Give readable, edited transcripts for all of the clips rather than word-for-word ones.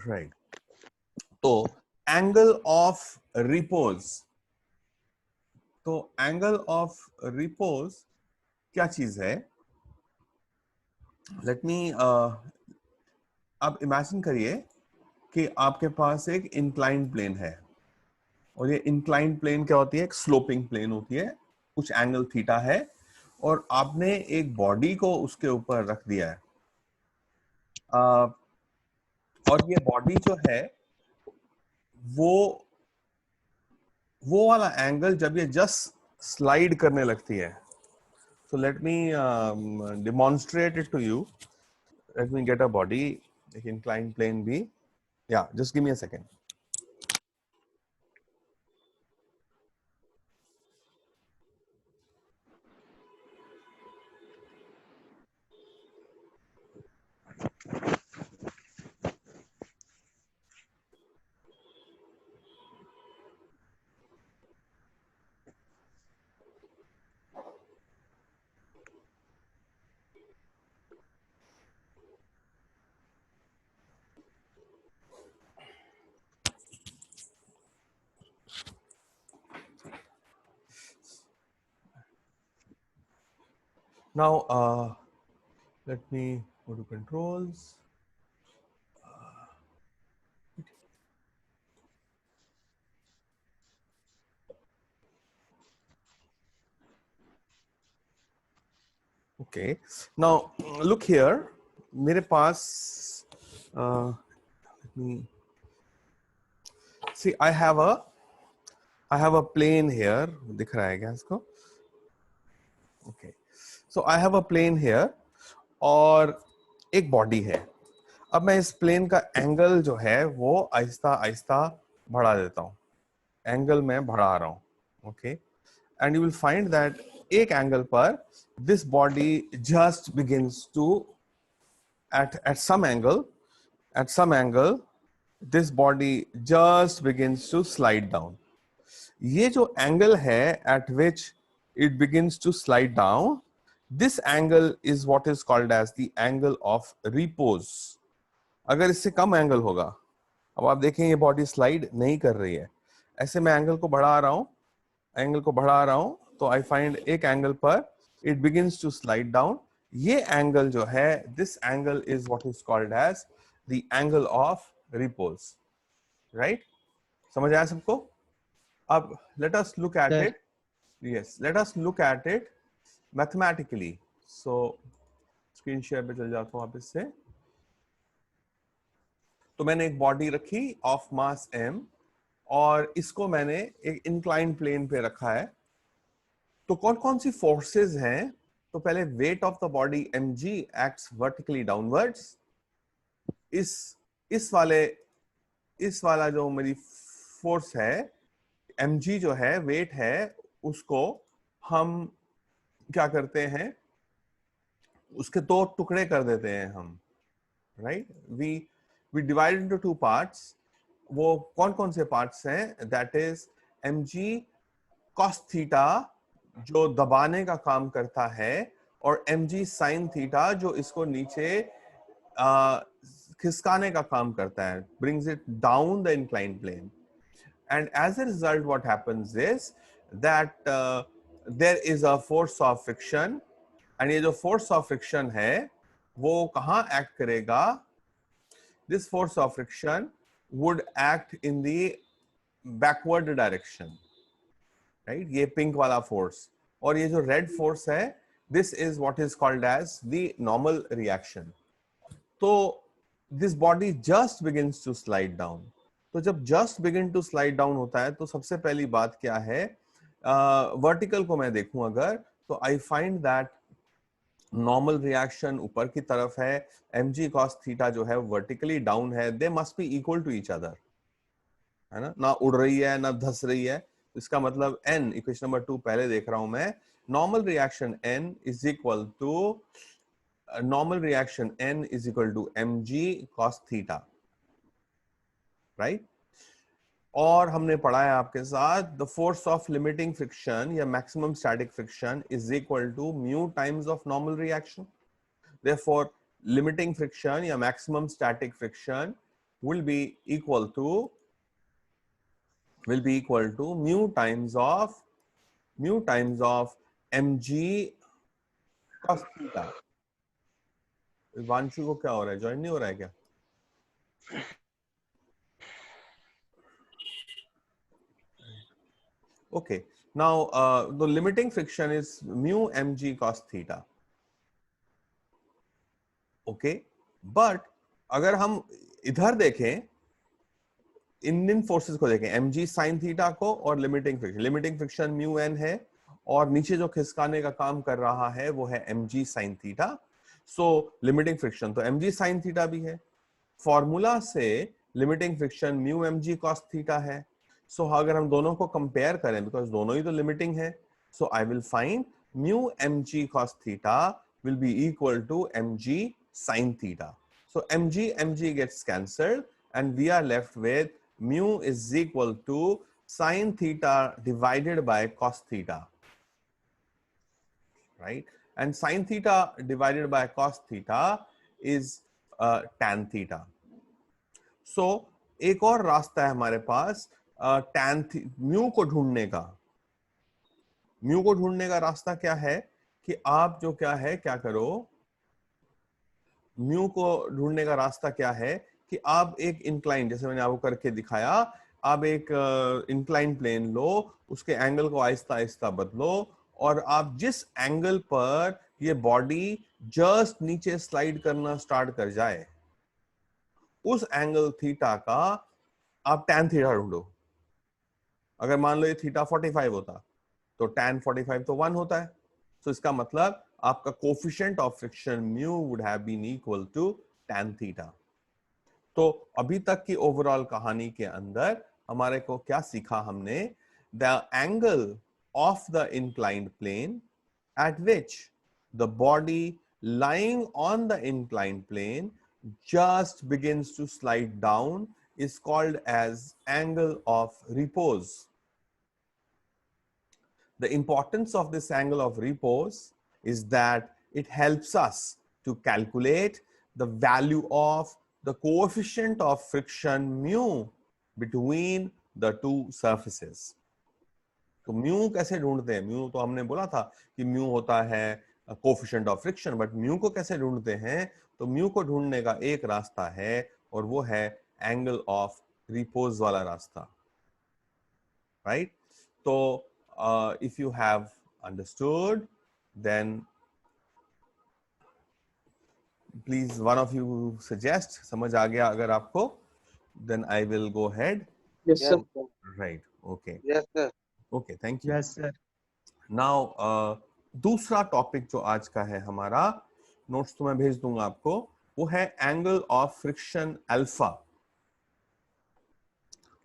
Right. तो angle of repose, तो angle of repose क्या चीज है? लेट मी आप इमेजिन करिए कि आपके पास एक इंक्लाइंड प्लेन है, और ये इंक्लाइंड प्लेन क्या होती है? एक स्लोपिंग प्लेन होती है, कुछ एंगल थीटा है, और आपने एक बॉडी को उसके ऊपर रख दिया है। और ये बॉडी जो है वो वाला एंगल जब ये जस्ट स्लाइड करने लगती है, so let me demonstrate it to you. Let me get a body, एक inclined plane भी, yeah, just give me a second. Now let me go to controls. Okay, now look here, मेरे पास let me see, I have a plane here, दिख रहा है क्या इसको? Okay, so I have a plane here और एक body है। अब मैं इस प्लेन का एंगल जो है वो आहिस्ता आहिस्ता बढ़ा देता हूं, एंगल में बढ़ा रहा हूं। Okay, and you will find that एक एंगल पर this body just begins to at some angle this body just begins to slide down. ये जो एंगल है at which it begins to slide down, this angle is what is called as the angle of repose. अगर इससे कम angle होगा, अब आप देखें ये बॉडी स्लाइड नहीं कर रही है, ऐसे मैं एंगल को बढ़ा रहा हूं, तो आई फाइंड एक एंगल पर it begins to slide down. ये एंगल जो है, this angle is what is called as the angle of repose. Right, समझ आया सबको? अब let us look at Sir. It, yes, let us look at it mathematically. So screen share पे चल जाता हूं वापस से। तो मैंने एक बॉडी रखी ऑफ मास m, और इसको मैंने एक इंक्लाइंड प्लेन पे रखा है। तो कौन कौन सी फोर्सेस हैं? तो पहले weight of the body mg acts vertically downwards. इस वाला जो मेरी फोर्स है mg जो है, वेट है, उसको हम क्या करते हैं? उसके दो टुकड़े कर देते हैं हम। Right, we divide into two parts. वो कौन कौन से पार्ट्स हैं? That is mg cos theta जो दबाने का काम करता है, और mg sin थीटा जो इसको नीचे खिसकाने का काम करता है, brings it down the inclined plane. And as a result what happens is that there is a force of friction, and ये जो force of friction है वो कहाँ act करेगा? This force of friction would act in the backward direction, right? ये pink वाला force, और ये जो red force है, this is what is called as the normal reaction. तो this body just begins to slide down. तो जब just begin to slide down होता है, तो सबसे पहली बात क्या है? वर्टिकल को मैं देखूं अगर, तो I find that normal reaction ऊपर की तरफ है, mg cos थीटा जो है वर्टिकली डाउन है, they must be equal to each other, है ना? ना उड़ रही है ना धस रही है। इसका मतलब n, इक्वेशन नंबर 2 पहले देख रहा हूं मैं, normal reaction n is equal to mg cos theta. Right, और हमने पढ़ा है आपके साथ, the force of limiting friction या maximum static friction is equal to mu times of normal reaction. Therefore, limiting friction या maximum static friction will be equal to mu times of mg cos theta. वांशु को क्या हो रहा है, join नहीं हो रहा है क्या? Okay, now the limiting friction is mu mg cos theta. Okay, but अगर हम इधर देखें, इन फोर्सेस को देखें, mg sin थीटा को और लिमिटिंग फ्रिक्शन म्यू एन है, और नीचे जो खिसकाने का काम कर रहा है वो है mg sin थीटा. सो लिमिटिंग फ्रिक्शन तो mg sin थीटा भी है. फॉर्मूला से limiting friction mu mg cos theta है. सो अगर हम दोनों को कंपेयर करें, बिकॉज दोनों ही तो लिमिटिंग है, so I will find mu mg cos theta will be equal to mg sin theta. So mg gets cancelled and we are left with mu is equal to sin theta divided by cos theta, right? And sin theta divided by cos theta is tan theta. So एक और रास्ता है हमारे पास tan mu को ढूंढने का. Mu को ढूंढने का रास्ता क्या है कि आप जो क्या करो, म्यू को ढूंढने का रास्ता क्या है कि आप एक इंक्लाइन, जैसे मैंने आपको करके दिखाया, आप एक इंक्लाइन प्लेन लो, उसके एंगल को आहिस्ता आहिस्ता बदलो, और आप जिस एंगल पर ये बॉडी जस्ट नीचे स्लाइड करना स्टार्ट कर जाए, उस एंगल थीटा का आप टैन थीटा ढूंढो. अगर मान लो ये थीटा 45 होता तो टैन 45 तो 1 होता है. तो इसका मतलब आपका coefficient of friction mu would have been equal to tan theta. तो अभी तक की ओवरऑल कहानी के अंदर हमारे को क्या सीखा हमने? The angle of the inclined plane at which the body lying on the inclined plane just begins to slide down is called as angle of repose. The importance of this angle of repose is that it helps us to calculate the value of the coefficient of friction mu between the two surfaces. तो mu कैसे ढूंढते हैं? Mu तो हमने बोला था कि mu होता है coefficient of friction, but mu को कैसे ढूंढते हैं? तो म्यू को ढूंढने का एक रास्ता है और वो है एंगल ऑफ रिपोज वाला रास्ता, राइट? तो if you have understood, then please one of you suggest. समझ आ गया अगर आपको, then I will go ahead. Yes, sir. Right. Okay. Yes, sir. Okay. Thank you. Yes, sir. Now दूसरा topic जो आज का है हमारा, नोट्स तो मैं भेज दूंगा आपको, वो है एंगल ऑफ फ्रिक्शन अल्फा.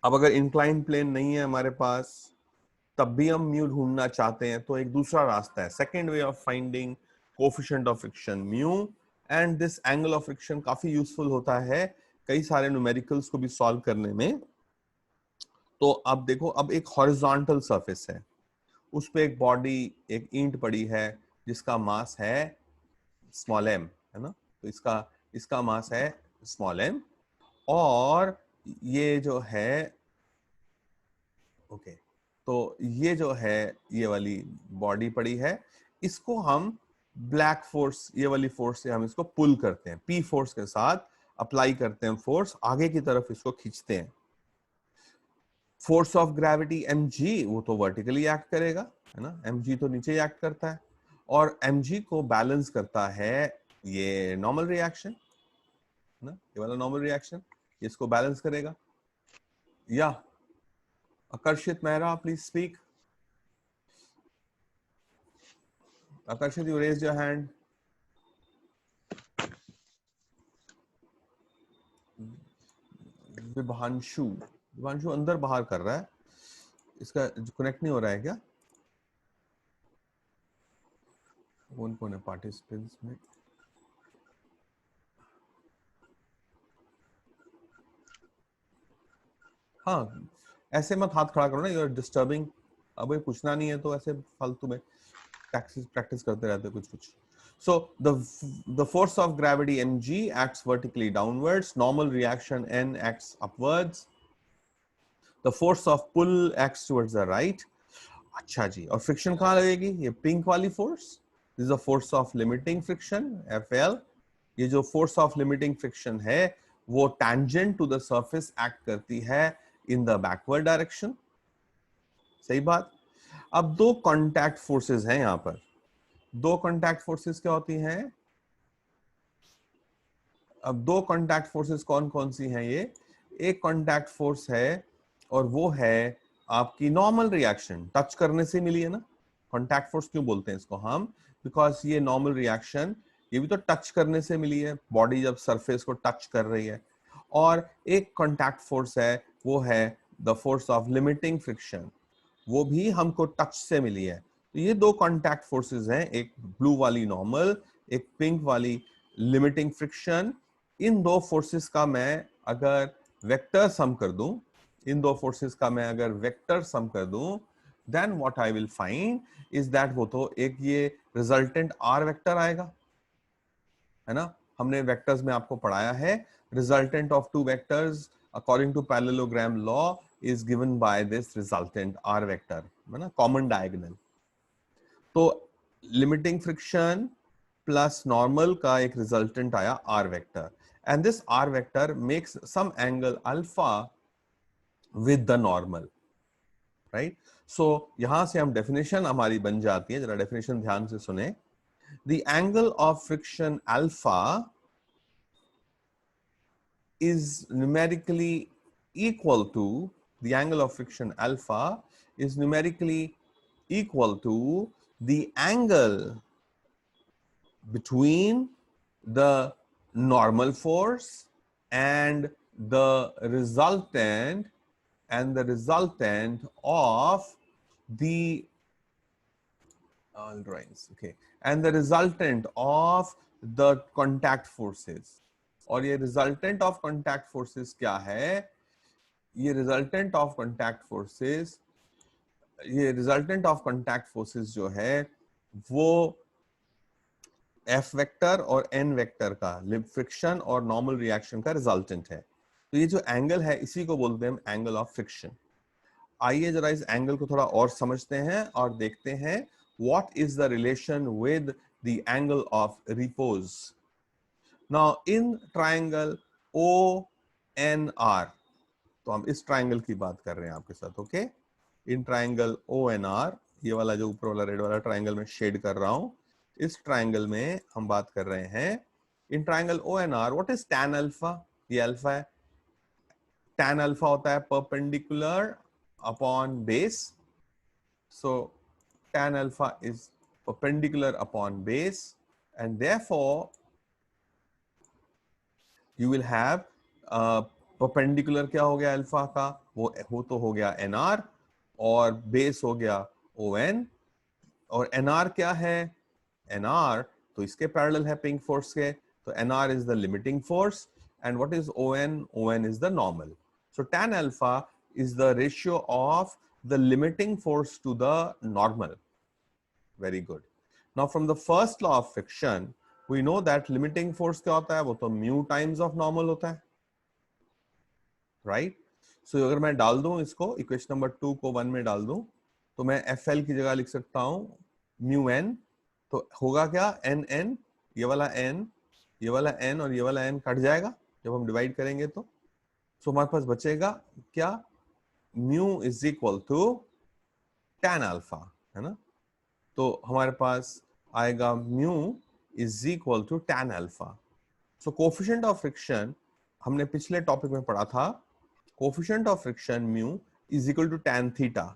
अब अगर इंक्लाइन प्लेन नहीं है हमारे पास, तब भी हम म्यू ढूंढना चाहते हैं, तो एक दूसरा रास्ता है, second way of finding coefficient of friction mu. And this angle of friction काफी यूजफुल होता है कई सारे न्यूमेरिकल्स को भी सॉल्व करने में. तो अब देखो, अब एक हॉरिजॉन्टल सरफेस है, उस पे एक बॉडी, एक ईंट पड़ी है जिसका मास है स्मॉल m, है ना? तो इसका मास है स्मॉल m, और ये जो है तो ये जो है, ये वाली बॉडी पड़ी है, इसको हम ब्लैक फोर्स, ये वाली फोर्स से हम इसको पुल करते हैं, पी फोर्स के साथ अप्लाई करते हैं फोर्स, आगे की तरफ इसको खींचते हैं. फोर्स ऑफ ग्रेविटी mg वो तो वर्टिकली एक्ट करेगा, है ना? mg तो नीचे एक्ट करता है, और mg को बैलेंस करता है ये नॉर्मल रिएक्शन, है ना? ये वाला नॉर्मल रिएक्शन इसको बैलेंस करेगा. या Akarshit Mehra, please speak. Akarshit, you raised your hand. Vibhanshu अंदर बाहर कर रहा है, इसका कनेक्ट नहीं हो रहा है क्या? कौन है पार्टिसिपेंट्स में? हाँ, ऐसे मत हाथ खड़ा करो ना, यू आर डिस्टर्बिंग. अब ये पूछना नहीं है तो ऐसे फालतू में प्रैक्टिस करते रहते कुछ. So the force of gravity mg acts vertically downwards, normal reaction n acts upwards, the force of pull acts towards the right. अच्छा जी, और फ्रिक्शन कहाँ लगेगी? ये पिंक वाली force, this is the force of limiting friction Fl। ये जो force of limiting friction है वो tangent to the surface act करती है इन द बैकवर्ड डायरेक्शन। सही बात। अब दो कॉन्टैक्ट फोर्सेस हैं यहां पर। दो कॉन्टैक्ट फोर्सेस क्या होती हैं? अब दो कॉन्टैक्ट फोर्सेस कौन कौन सी हैं? ये एक कॉन्टैक्ट फोर्स है और वो है आपकी नॉर्मल रिएक्शन, टच करने से मिली है ना। कॉन्टैक्ट फोर्स क्यों बोलते हैं इसको हम? बिकॉज ये नॉर्मल रिएक्शन ये भी तो टच करने से मिली है, बॉडी जब सरफेस को टच कर रही है। और एक कॉन्टैक्ट फोर्स है, वो है the force of limiting friction, वो भी हमको टच से मिली है। तो ये दो कॉन्टैक्ट फोर्सेस हैं, एक ब्लू वाली नॉर्मल, एक पिंक वाली लिमिटिंग फ्रिक्शन। इन दो फोर्सेस का मैं अगर वेक्टर सम कर दूं, इन दो फोर्सेस का मैं अगर वेक्टर सम कर दूं, then what I will find is that, वो तो एक ये रिजल्टेंट आर वेक्टर आएगा, है ना। हमने वेक्टर्स में आपको पढ़ाया है, resultant of two vectors according to parallelogram law is given by this resultant r vector, है ना, कॉमन डायगोनल। तो लिमिटिंग फ्रिक्शन प्लस नॉर्मल का एक रिजल्टेंट आया R vector, and this R vector makes some angle alpha with the normal, right. So यहां से हम definition हमारी बन जाती है, जरा डेफिनेशन ध्यान से सुने। The angle of friction alpha is numerically equal to, the angle of friction alpha is numerically equal to the angle between the normal force and the resultant of the all right, okay, and the resultant of the contact forces। और ये resultant of contact forces क्या है? ये resultant of contact forces, ये resultant of contact forces जो है वो F vector और एन वेक्टर का, फ्रिक्शन और नॉर्मल रिएक्शन का रिजल्टेंट है। तो ये जो एंगल है इसी को बोलते हैं हम एंगल ऑफ फ्रिक्शन। आइए जरा इस एंगल को थोड़ा और समझते हैं और देखते हैं what is the relation with the angle of repose. Now in triangle ONR, तो हम इस ट्रायंगल की बात कर रहे हैं आपके साथ, ओके। इन ट्रायंगल ONR, ये वाला जो ऊपर वाला रेड वाला ट्रायंगल में शेड कर रहा हूं, इस ट्रायंगल में हम बात कर रहे हैं। In triangle ONR what is tan alpha? ये अल्फा है। टैन अल्फा होता है perpendicular upon base, so tan alpha is perpendicular upon base, and therefore you will have perpendicular क्या हो गया अल्फा का? वो तो हो गया NR, और बेस हो गया ON। और NR क्या है? NR तो इसके पैरेलल है पिंक फोर्स के, तो NR is the limiting force, and what is ON? ON is the normal. So tan alpha is the ratio of the limiting force to the normal. Very good. Now from the first law of friction we know that limiting force क्या होता है? वो तो mu times of normal होता है, right? So अगर मैं डाल दूं इसको, इक्वेशन नंबर 2 को 1 में डाल दूं, तो मैं FL की जगह लिख सकता हूं mu n। तो होगा क्या? n, ये वाला n, ये वाला n और ये वाला n कट जाएगा जब हम डिवाइड करेंगे तो। सो हमारे पास बचेगा क्या? mu is equal to tan alpha, है ना। तो हमारे पास आएगा mu is equal to tan alpha. So coefficient of friction हमने पिछले टॉपिक में पढ़ा था, coefficient of friction mu is equal to tan theta,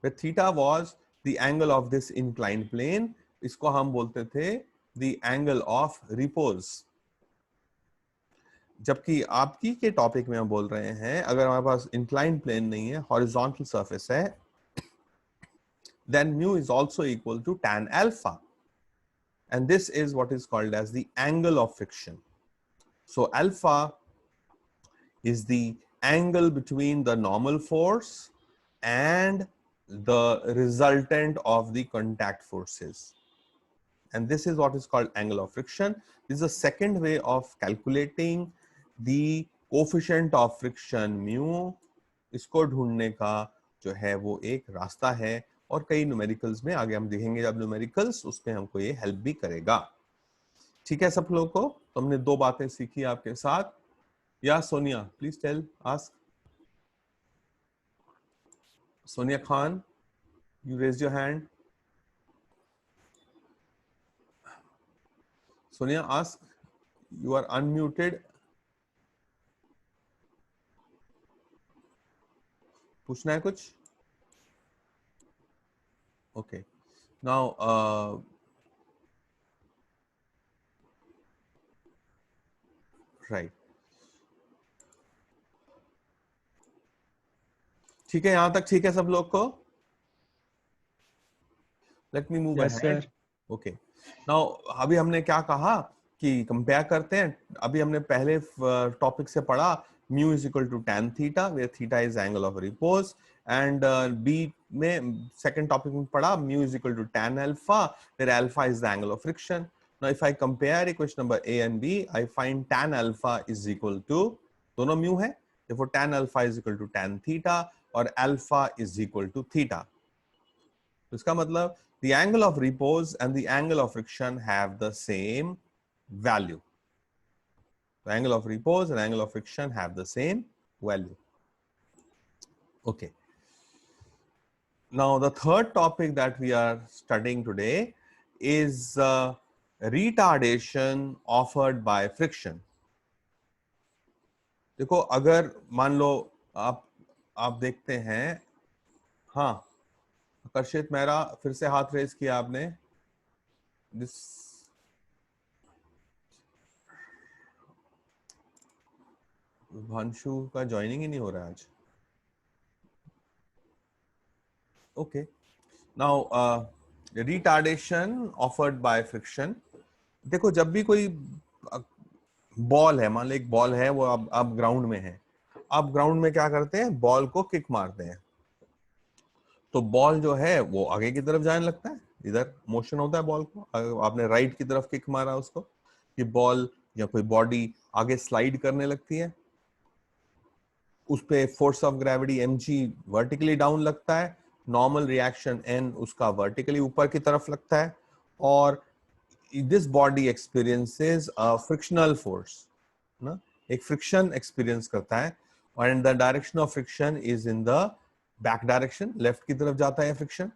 where theta was the angle of this inclined plane। इसको हम बोलते थे the angle of repose। जबकि आपकी के टॉपिक में हम बोल रहे हैं अगर हमारे पास inclined plane नहीं है, horizontal surface है, then mu is also equal to tan alpha, and this is what is called as the angle of friction। So alpha is the angle between the normal force and the resultant of the contact forces, and this is what is called angle of friction. This is a second way of calculating the coefficient of friction mu. इसको ढूंढने का जो है वो एक रास्ता है, और कई न्यूमेरिकल्स में आगे हम देखेंगे जब न्यूमेरिकल्स, उसमें हमको ये हेल्प भी करेगा। ठीक है सब लोगों को? तो हमने दो बातें सीखी आपके साथ। या Sonia please tell ask. Sonia Khan, you raised your hand. Sonia, ask. You are unmuted. पूछना है कुछ? Okay. Now, right. ठीक है, यहां तक ठीक है सब लोग को? Let me move Yes, ahead. sir. Okay. Now, अभी हमने क्या कहा कि कंपेयर करते हैं। अभी हमने पहले टॉपिक से पढ़ा mu is equal to tan theta, where theta is angle of repose, and B में second topic में पढ़ा mu is equal to tan alpha, where alpha is the angle of friction. Now, if I compare equation number A and B, I find tan alpha is equal to, दोनों mu है, therefore tan alpha is equal to tan theta, और alpha is equal to theta. तो इसका मतलब the angle of repose and the angle of friction have the same value. The angle of repose and angle of friction have the same value. Okay. Now the third topic that we are studying today is retardation offered by friction. देखो अगर मान लो आप देखते हैं, हाँ आकर्षित मेहरा फिर से हाथ रेज किया आपने। दिस भांशु का ज्वाइनिंग ही नहीं हो रहा है आज। Okay, now retardation offered by friction. देखो जब भी कोई बॉल है, मान लो एक बॉल है, वो अब ग्राउंड में है, आप ग्राउंड में क्या करते हैं, बॉल को किक मारते हैं, तो बॉल जो है वो आगे की तरफ जाने लगता है, इधर मोशन होता है बॉल को। आपने राइट की तरफ किक मारा उसको, कि बॉल या कोई बॉडी आगे स्लाइड करने लगती है, उस पे force of gravity mg vertically down लगता है, नॉर्मल रिएक्शन n उसका वर्टिकली ऊपर की तरफ लगता है, और this body experiences a frictional force ना, एक फ्रिक्शन एक्सपीरियंस करता है, और in the direction of friction is in the back direction, left की तरफ जाता है फ्रिक्शन।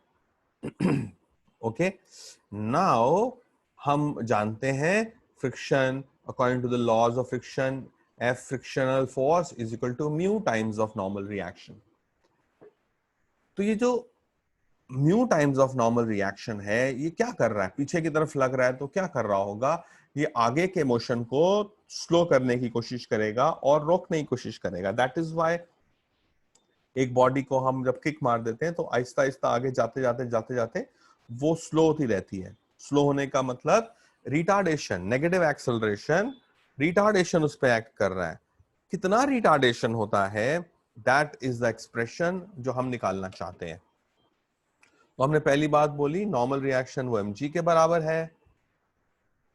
ओके, नाउ हम जानते हैं friction according to the laws of friction, F frictional force is equal to mu times of normal reaction. तो ये जो mu times of normal reaction है, ये क्या कर रहा है, पीछे की तरफ लग रहा है, तो क्या कर रहा होगा, ये आगे के मोशन को स्लो करने की कोशिश करेगा और रोकने की कोशिश करेगा। दैट इज वाई एक बॉडी को हम जब किक मार देते हैं तो आहिस्ता आहिस्ता आगे जाते जाते जाते जाते वो स्लो होती रहती है। स्लो होने का मतलब रिटार्डेशन, नेगेटिव एक्सेलरेशन, रिटार्डेशन उस पर एक्ट कर रहा है। कितना रिटार्डेशन होता है, दैट इज द एक्सप्रेशन जो हम निकालना चाहते हैं। तो हमने पहली बात बोली, नॉर्मल रिएक्शन वो mg के बराबर है,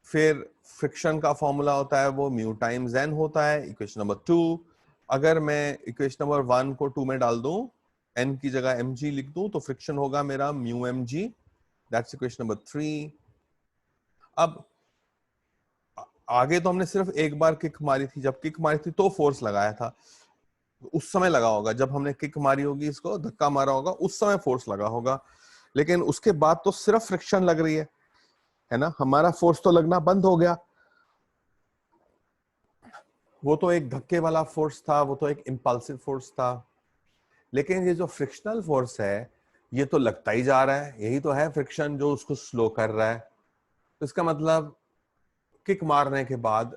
फिर फ्रिक्शन का फॉर्मूला होता है वो म्यू टाइम्स n होता है, इक्वेशन नंबर 2। अगर मैं इक्वेशन नंबर 1 को 2 में डाल दूं, n की जगह mg लिख दूं, तो फ्रिक्शन होगा मेरा mu mg, that's equation number 3। अब आगे तो हमने सिर्फ एक बार किक मारी थी, जब किक मारी थी तो फोर्स लगाया था, उस समय लगा होगा, जब हमने किक मारी होगी, इसको धक्का मारा होगा, उस समय फोर्स लगा होगा, लेकिन उसके बाद तो सिर्फ फ्रिक्शन लग रही है ना, हमारा फोर्स तो लगना बंद हो गया। वो तो एक धक्के वाला फोर्स था, वो तो एक इंपल्सिव फोर्स था, लेकिन ये जो फ्रिक्शनल फोर्स है ये तो लगता ही जा रहा है, यही तो है फ्रिक्शन जो उसको स्लो कर रहा है। तो इसका मतलब किक मारने के बाद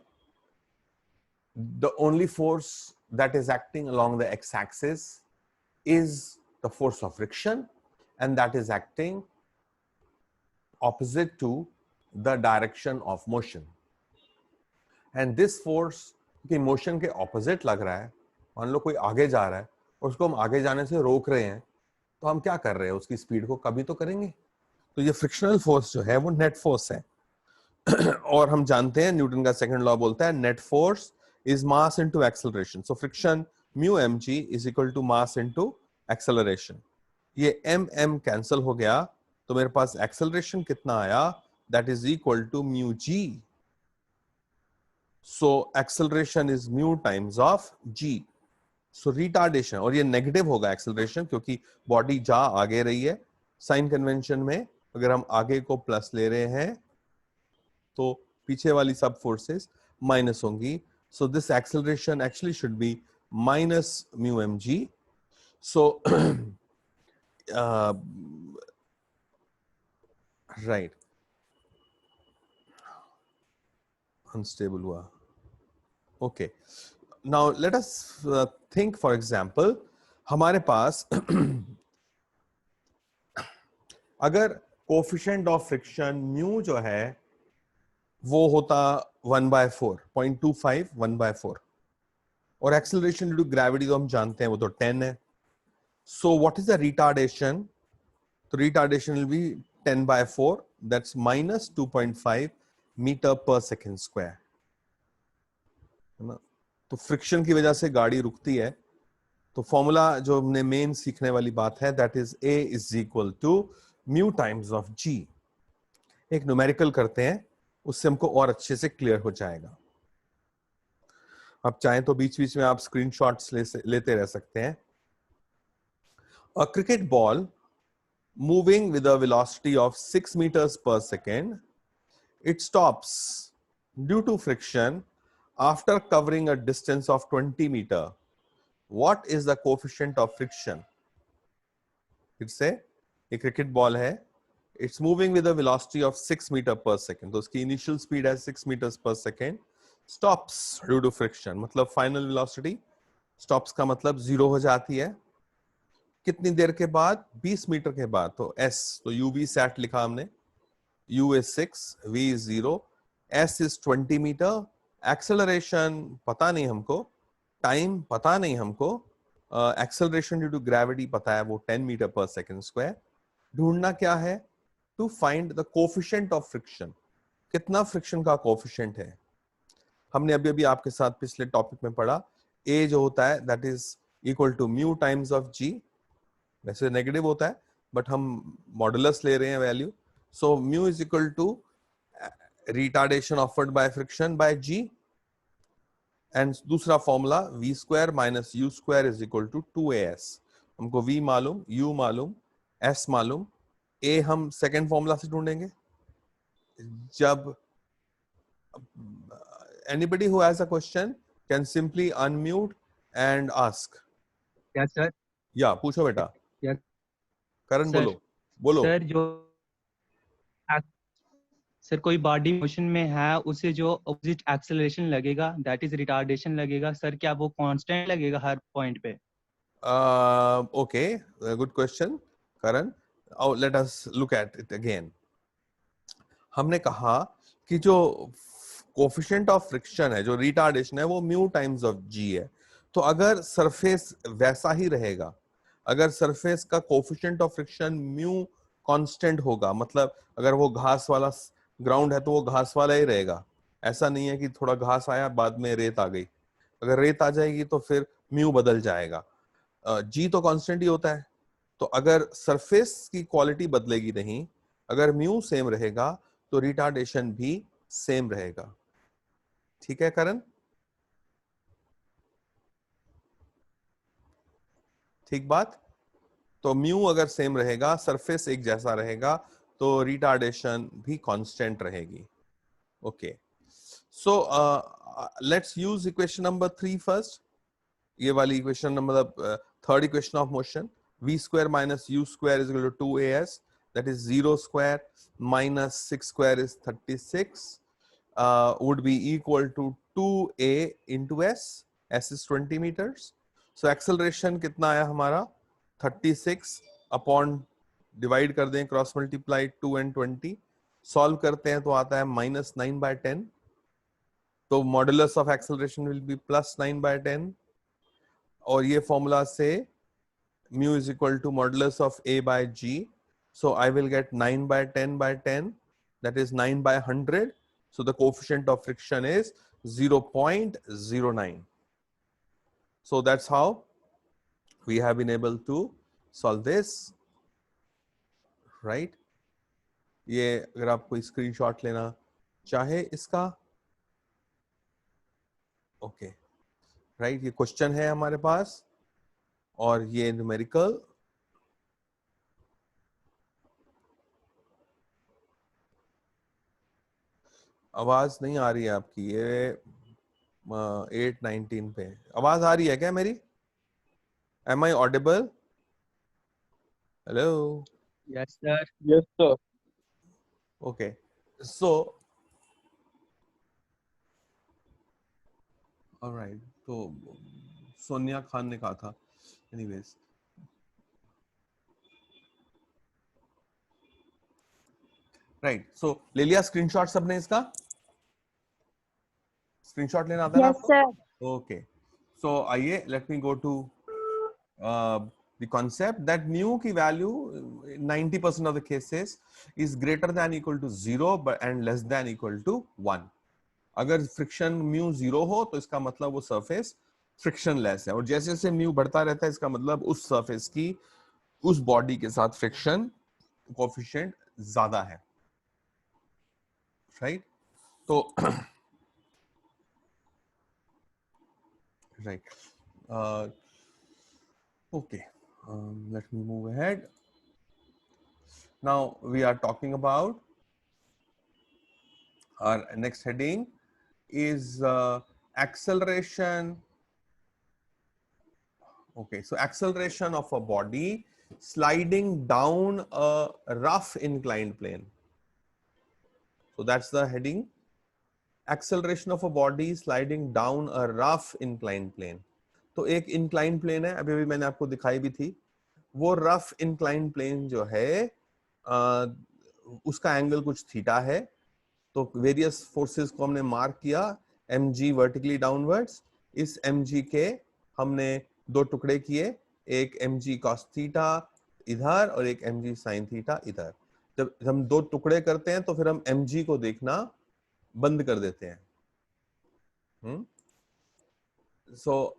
the only force that is acting along the x-axis is the force of friction, and that is acting opposite to the direction of motion. And this force की मोशन के ऑपोजिट लग रहा है, मान लो कोई आगे जा रहा है और उसको हम आगे जाने से रोक रहे हैं, तो हम क्या कर रहे हैं, उसकी स्पीड को कभी तो करेंगे। तो ये फ्रिक्शनल फोर्स जो है वो नेट फोर्स है, और हम जानते हैं न्यूटन का सेकंड लॉ बोलता है net force is mass into acceleration, so friction mu mg is equal to mass into acceleration. ये m कैंसल हो गया, तो मेरे पास एक्सेलरेशन कितना आया, that is equal to mu g। So acceleration is mu times of g। So retardation, और ये नेगेटिव होगा एक्सेलरेशन क्योंकि बॉडी जा आगे रही है। साइन कन्वेंशन में अगर हम आगे को प्लस ले रहे हैं तो पीछे वाली सब फोर्सेस माइनस होंगी। So this acceleration actually should be minus mu mg। So right, unstable हुआ। Okay, now let us think for example, हमारे पास अगर कोफिशिएंट ऑफ फ्रिक्शन म्यू जो है वो होता 1/4, 0.25 1/4, और एक्सेलरेशन ड्यू टू ग्रेविटी तो हम जानते हैं वो तो 10 है। So what is the retardation? तो retardation will be 10/4, that's minus 2.5 metre पर सेकेंड स्क्वायर, है ना। तो फ्रिक्शन की वजह से गाड़ी रुकती है, तो फॉर्मूला जो हमने मेन सीखने वाली बात है that is A is equal to mu times of G। एक न्यूमेरिकल करते हैं, उससे हमको और अच्छे से क्लियर हो जाएगा। आप चाहें तो बीच बीच में आप स्क्रीनशॉट्स लेते रह सकते हैं। A cricket ball moving with a velocity of 6 meters per second, it stops due to friction after covering a distance of 20 meter. What is the coefficient of friction? फिर से एक क्रिकेट बॉल है, it's moving with a velocity of 6 metre पर second, तो उसकी initial speed है 6 metres पर second, stops due to friction, मतलब फाइनल वेलोसिटी स्टॉप्स का मतलब जीरो हो जाती है। कितनी देर के बाद? 20 मीटर के बाद। तो s, तो uv sat लिखा हमने, u is 6, v is 0, s is 20 metre. Acceleration पता नहीं हमको, टाइम पता नहीं हमको, एक्सेलरेशन ड्यू टू ग्रेविटी पता है वो 10 मीटर पर सेकेंड स्क्वायर। ढूंढना क्या है? To find the coefficient of friction, कितना फ्रिक्शन का कोफिशिएंट है। हमने अभी अभी आपके साथ पिछले टॉपिक में पढ़ा, a जो होता है that is equal to mu times of g, वैसे नेगेटिव होता है बट हम मॉडुलस ले रहे हैं value, so mu is equal to retardation offered by friction by g, and दूसरा formula v square minus u square is equal to 2as। हमको v मालूम, u मालूम, s मालूम, a हम सेकेंड फॉर्मूला से ढूंढेंगे। जब anybody who has a question can simply unmute and ask। Yes sir. या पूछो बेटा। यस करण सर। बोलो बोलो। सर जो सर कोई बॉडी मोशन में है उसे जो ऑपोजिट एक्सेलरेशन लगेगा दैट इज रिटार्डेशन लगेगा सर, क्या वो कांस्टेंट लगेगा हर पॉइंट पे? Okay, good question Karan, late us look at it again. हमने कहा कि जो कोफिशिएंट ऑफ फ्रिक्शन है, जो रिटार्डेशन है, वो म्यू टाइम्स ऑफ जी है। तो अगर सरफेस वैसा ही रहेगा, अगर सरफेस का coefficient of friction mu constant होगा, मतलब अगर वो घास वाला ग्राउंड है तो वो घास वाला ही रहेगा, ऐसा नहीं है कि थोड़ा घास आया बाद में रेत आ गई। अगर रेत आ जाएगी तो फिर म्यू बदल जाएगा, जी तो कांस्टेंट ही होता है। तो अगर सरफेस की क्वालिटी बदलेगी नहीं, अगर म्यू सेम रहेगा तो रिटार्डेशन भी सेम रहेगा। ठीक है करण? ठीक बात। तो म्यू अगर सेम रहेगा, सरफेस एक जैसा रहेगा, तो रिटार्डेशन भी कांस्टेंट रहेगी। Okay, so let's use equation number 3 first. ये वाली equation number third equation of motion, v square minus u square is equal to 2as, that is 0 square minus 6 square is 36, would be equal to 2a into s, s is 20 meters। so acceleration कितना आया हमारा? 36 upon divide कर दें, cross multiply 2 and 20, solve करते हैं तो आता है -9/10। तो modulus of acceleration will be +9/10, और ये फॉर्मूला से mu is equal to modulus of a by g, so I will get 9/10/10, that is 9/100, So the coefficient of friction is 0.09. So that's how we have been able to solve this, right? ये अगर आप कोई screenshot लेना चाहे इसका, okay, right, ये question है हमारे पास और ये न्यूमेरिकल। आवाज नहीं आ रही है आपकी, ये 8:19 पे आवाज आ रही है क्या मेरी? Am I audible? Hello? Yes, sir. Yes, sir. Okay, so alright, तो सोनिया खान ने कहा था, एनीवेज, राइट। सो ले लिया स्क्रीनशॉट सबने इसका? स्क्रीनशॉट लेना आता है ना Yes, आपको? sir. ओके, सो आइए, let me go to the concept that mu की value 90% of the cases is greater than equal to 0 but and less than equal to 1. अगर फ्रिक्शन म्यू 0 हो तो इसका मतलब वो सरफेस फ्रिक्शनलेस है, और जैसे जैसे म्यू बढ़ता रहता है इसका मतलब उस सरफेस की, उस बॉडी के साथ फ्रिक्शन कोएफिशिएंट ज्यादा है, राइट? तो right, okay, let me move ahead. Now we are talking about our next heading is acceleration. Okay, so acceleration of a body sliding down a rough inclined plane. So that's the heading, acceleration of a body sliding down a rough inclined plane. तो एक inclined plane है, अभी अभी मैंने आपको दिखाई भी थी, वो रफ इंक्लाइन प्लेन जो है उसका एंगल कुछ थीटा है, तो वेरियस फोर्सेस को हमने मार्क किया, mg वर्टिकली डाउनवर्ड्स, इस mg के हमने दो टुकड़े किए, एक mg cos थीटा इधर और एक mg sin थीटा इधर। जब हम दो टुकड़े करते हैं तो फिर हम mg को देखना बंद कर देते हैं। सो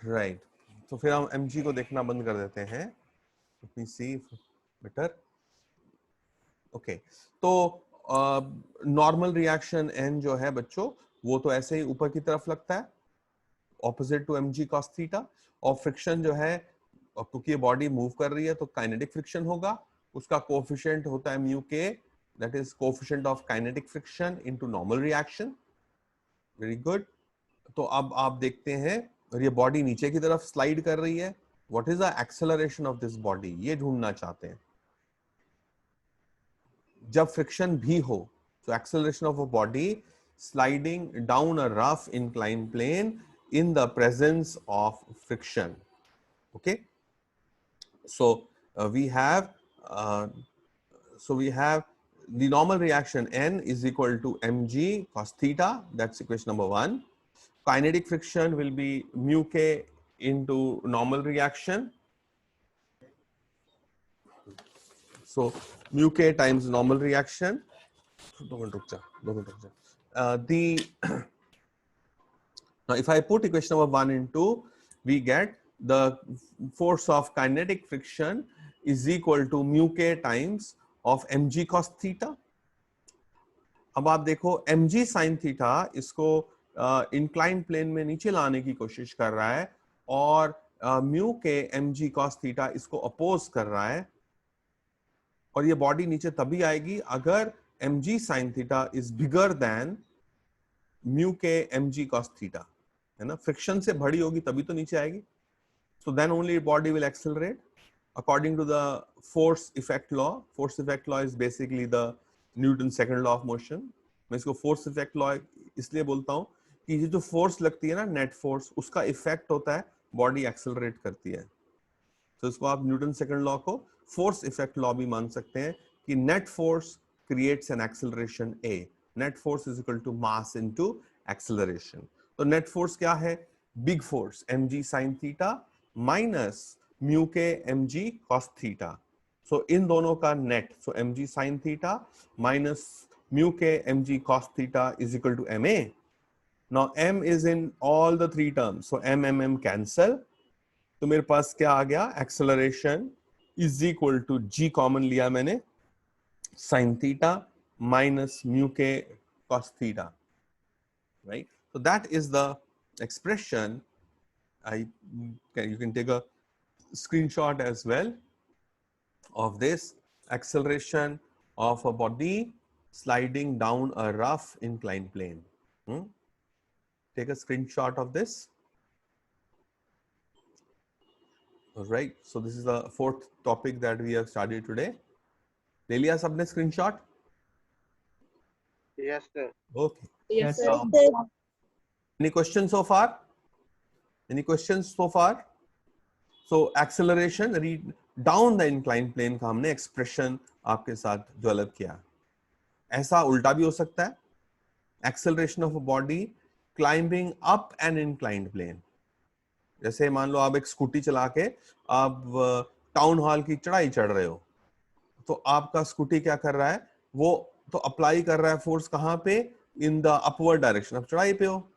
राइट, तो फिर हम mg को देखना बंद कर देते हैं। Let me see better. Okay, तो नॉर्मल रिएक्शन n जो है बच्चों, वो तो ऐसे ही ऊपर की तरफ लगता है, opposite to mg cos theta, और फ्रिक्शन जो है, क्योंकि ये बॉडी मूव कर रही है तो काइनेटिक फ्रिक्शन होगा, उसका कोएफिशिएंट होता है म्यू के, that is coefficient of kinetic friction into normal reaction. Very good. तो अब आप देखते हैं, और ये बॉडी नीचे की तरफ स्लाइड कर रही है, what is the acceleration of this body, ये ढूंढना चाहते हैं जब फ्रिक्शन भी हो। So acceleration of a body sliding down a rough inclined plane in the presence of friction. Okay, so we have the normal reaction n is equal to mg cos theta, that's equation number 1. Kinetic friction will be mu k into normal reaction, so mu k times normal reaction. Now if I put equation number 1 and 2, we get the force of kinetic friction is equal to mu k times of mg cos theta. अब आप देखो mg sin theta इसको incline plane में नीचे लाने की कोशिश कर रहा है, और म्यू के mg cos theta इसको अपोज कर रहा है, और ये बॉडी नीचे तभी आएगी अगर mg sin theta is bigger than mu k mg cos theta, है ना? फ्रिक्शन से बड़ी होगी तभी तो नीचे आएगी, so then only body will accelerate according to the force effect law. Force effect law is basically the Newton's second law of motion. मैं इसको force effect law इसलिए बोलता हूँ कि ये जो फोर्स लगती है ना, नेट फोर्स, उसका इफेक्ट होता है, बॉडी एक्सेलरेट करती है। तो इसको आप न्यूटन सेकंड लॉ को फोर्स इफेक्ट लॉ भी मान सकते हैं कि net force creates an acceleration A, net force is equal to mass into acceleration. तो नेट फोर्स क्या है? Big force mg sin theta minus mu के mg cos थीटा, सो इन दोनों का net, so mg sin theta minus mu के mg cos theta is equal to ma. Now m is in all the three terms, so m cancel. तो मेरे पास क्या आ गया, acceleration is equal to g common लिया मैंने, sin theta minus mu K cos theta, right? So that is the expression. You can take a screenshot as well of this acceleration of a body sliding down a rough inclined plane. Take a screenshot of this. All right, so this is the fourth topic that we have studied today. ले लिया सबने screenshot? Yes, sir. Okay. Yes, sir. Now, any questions so far? Any questions so far? So acceleration read down the inclined plane का हमने expression आपके साथ develop किया. ऐसा उल्टा भी हो सकता है. Acceleration of a body climbing up an inclined plane. जैसे मान लो आप एक स्कूटी चला के आप टाउन हॉल की चढ़ाई चढ़ रहे हो, तो आपका स्कूटी क्या कर रहा है, वो तो अप्लाई कर रहा है फोर्स कहां पे, इन द अपवर्ड डायरेक्शन, आप चढ़ाई पे हो,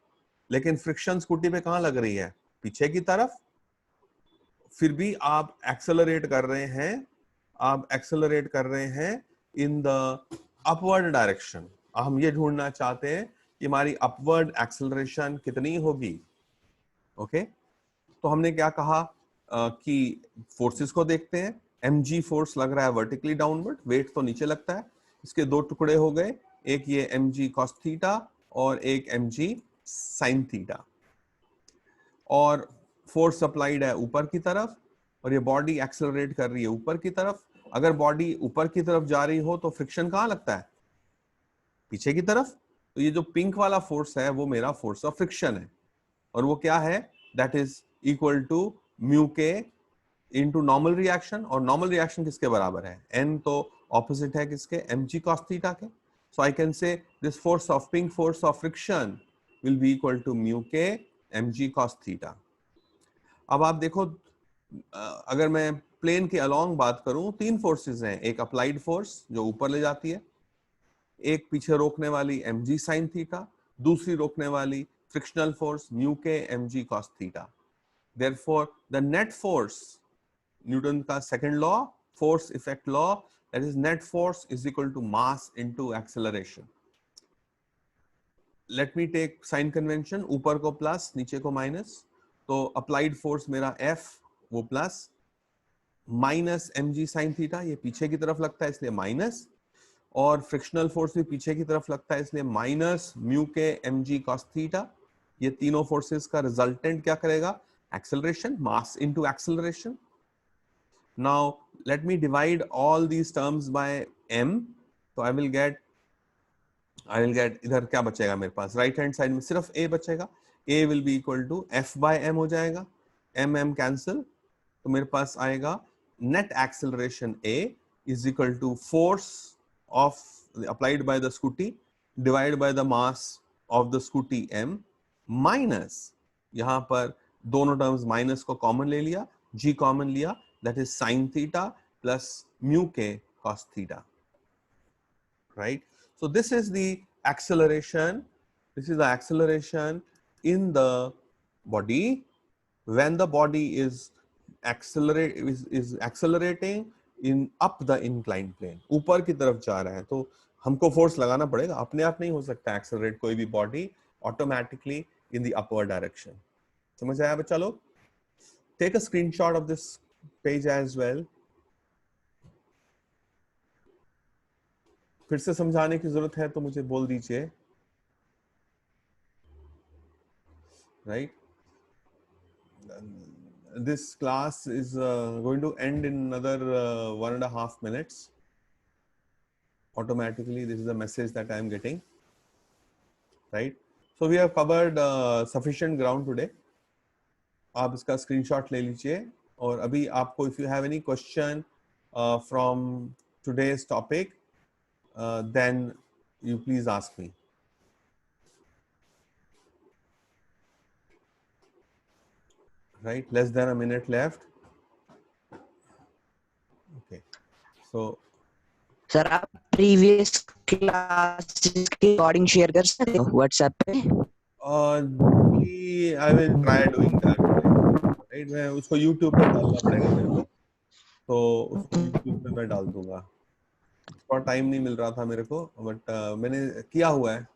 लेकिन फ्रिक्शन स्कूटी पे कहां लग रही है, पीछे की तरफ. फिर भी आप एक्सेलरेट कर रहे हैं, आप एक्सेलरेट कर रहे हैं इन द अपवर्ड डायरेक्शन. हम ये ढूंढना चाहते हैं कि हमारी अपवर्ड एक्सेलरेशन कितनी होगी. ओके तो हमने क्या कहा कि फोर्सेस को देखते हैं. mg फोर्स लग रहा है वर्टिकली डाउनवर्ड, वेट तो नीचे लगता है. इसके दो टुकड़े हो गए, एक ये mg cos थीटा और एक mg sin थीटा. और फोर्स अप्लाइड है ऊपर की तरफ और ये बॉडी एक्सेलरेट कर रही है ऊपर की तरफ. अगर बॉडी ऊपर की तरफ जा रही हो तो फ्रिक्शन कहां लगता है, पीछे की तरफ. तो ये जो पिंक वाला फोर्स है वो मेरा फोर्स ऑफ फ्रिक्शन है, और वो क्या है, that is equal to mu K into normal reaction. और नॉर्मल रिएक्शन किसके बराबर है, n तो ऑपोजिट है किसके, mg cos थीटा के. So I can say this force of pink force of friction will be equal to mu के mg cos theta. अब आप देखो, अगर मैं प्लेन के अलोंग बात करूं, तीन फोर्सेस हैं. एक अप्लाइड फोर्स जो ऊपर ले जाती है, एक पीछे रोकने वाली mg sin थीटा, दूसरी रोकने वाली frictional force mu k mg cos theta. Therefore, the net force, Newton का second law, force effect law, that is net force is equal to mass into acceleration. Let me take sign convention, ऊपर को plus, नीचे को minus. तो applied force मेरा F वो plus, minus mg sin theta, ये पीछे की तरफ लगता है इसलिए minus, और फ्रिक्शनल फोर्स भी पीछे की तरफ लगता है इसलिए माइनस म्यू के mg cos थीटा. ये तीनों फोर्सेस का रिजल्टेंट क्या करेगा, acceleration, mass into acceleration. Now let me divide all these terms by m. तो आई विल गेट इधर क्या बचेगा मेरे पास, राइट हैंड साइड में सिर्फ a बचेगा. a will be equal to f by m हो जाएगा, m कैंसिल. तो मेरे पास आएगा net acceleration a is equal to force of applied by the scooty divided by the mass of the scooty m minus, यहां पर दोनों terms minus को कॉमन ले लिया, g कॉमन लिया, that is sin theta plus mu k cos theta. Right, so this is the acceleration, in the body when the body is accelerating in up the inclined plane, ऊपर की तरफ जा रहा है. तो हमको फोर्स लगाना पड़ेगा, अपने आप नहीं हो सकता एक्सेलरेट कोई भी body automatically in the upward direction. समझ आया बच्चा लोग? Take a screenshot of this page as well. फिर से समझाने की जरूरत है तो मुझे बोल दीजिए. Right, this class is going to end in another 1.5 minutes. Automatically, this is a message that I am getting. Right, so we have covered sufficient ground today. आप इसका स्क्रीनशॉट ले लीजिए. और अभी आपको, if you have any question from today's topic, then you please ask me. Right, less than a minute left. Okay, So sir आप previous classes की recording share कर सकते हो व्हाट्सएप पे? I will try doing that today. Right? मैं उसको YouTube पे डालना पड़ेगा मेरे को, तो उसको YouTube पे मैं डाल दूंगा। थोड़ा टाइम नहीं मिल रहा था मेरे को, बट मैंने किया हुआ है